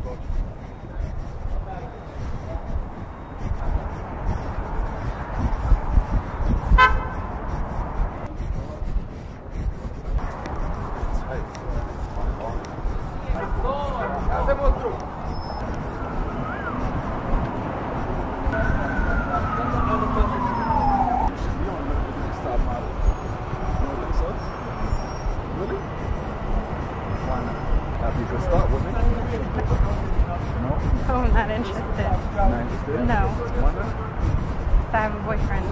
Oh, I'm not interested. No. I have a boyfriend.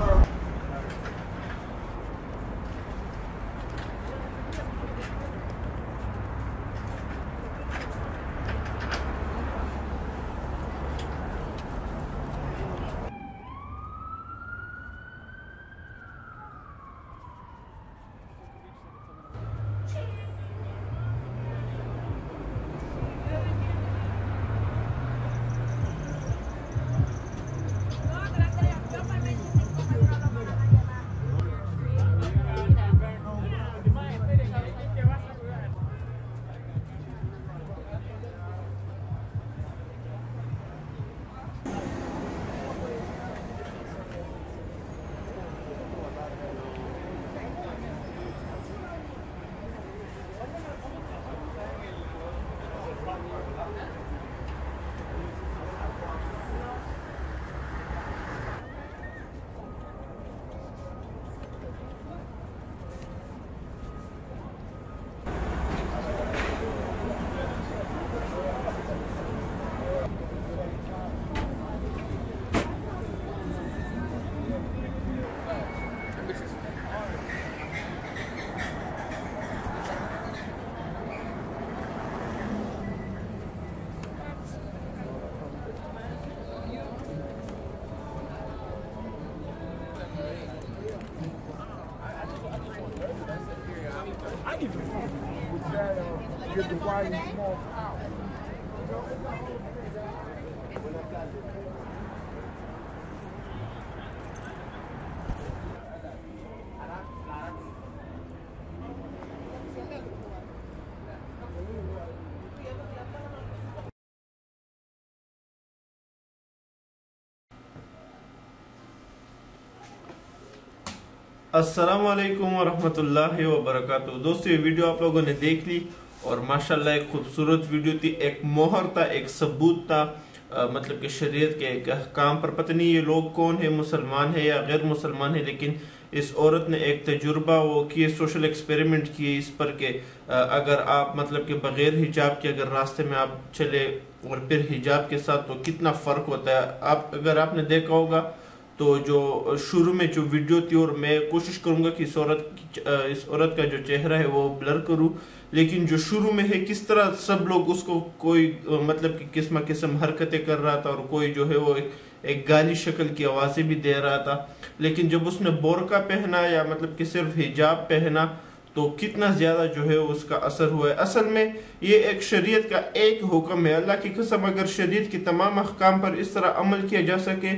Get the wide and small out. अस्सलामुअलैकुम वरहमतुल्लाहि वबरकातुहू। दोस्तों, ये video आप लोगों ने देख ली और माशाल्लाह एक खूबसूरत वीडियो थी। एक मोहर था, एक सबूत था, मतलब कि शरीयत के एक अहकाम पर। पता नहीं ये लोग कौन है, मुसलमान है या गैर मुसलमान है, लेकिन इस औरत ने एक तजुर्बा वो किए, सोशल एक्सपेरिमेंट किए इस पर के अगर आप मतलब कि बगैर हिजाब के अगर रास्ते में आप चले और फिर हिजाब के साथ, तो कितना फ़र्क होता है। आप अगर आपने देखा होगा तो जो शुरू में जो वीडियो थी, और मैं कोशिश करूंगा कि इस औरत का जो चेहरा है वो ब्लर करूं, लेकिन जो शुरू में है किस तरह सब लोग उसको कोई मतलब कि किस्म हरकतें कर रहा था, और कोई जो है वो एक गाली शक्ल की आवाज़ें भी दे रहा था। लेकिन जब उसने बोरका पहना या मतलब कि सिर्फ हिजाब पहना, तो कितना ज़्यादा जो है उसका असर हुआ है। असल में ये एक शरीयत का एक हुक्म है। अल्लाह की कसम, अगर शरीयत के तमाम अहकाम पर इस तरह अमल किया जा सके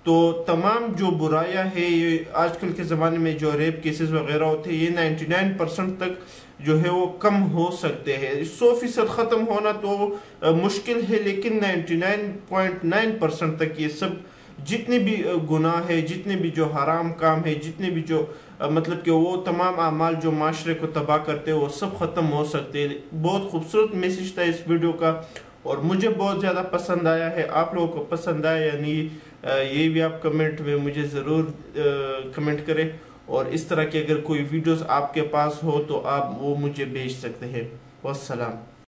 तो तमाम जो बुराइयां है, ये आजकल के ज़माने में जो रेप केसेस वगैरह होते हैं, ये 99% तक जो है वो कम हो सकते हैं। 100% ख़त्म होना तो मुश्किल है, लेकिन 99.9% तक ये सब जितने भी गुनाह है, जितने भी जो हराम काम है, जितने भी जो मतलब कि वो तमाम अमाल जो माशरे को तबाह करते हैं, वो सब ख़त्म हो सकते हैं। बहुत खूबसूरत मैसेज था इस वीडियो का और मुझे बहुत ज़्यादा पसंद आया है। आप लोगों को पसंद आया या नहीं, ये भी आप कमेंट में मुझे ज़रूर कमेंट करें। और इस तरह की अगर कोई वीडियोस आपके पास हो तो आप वो मुझे भेज सकते हैं। वस्सलाम।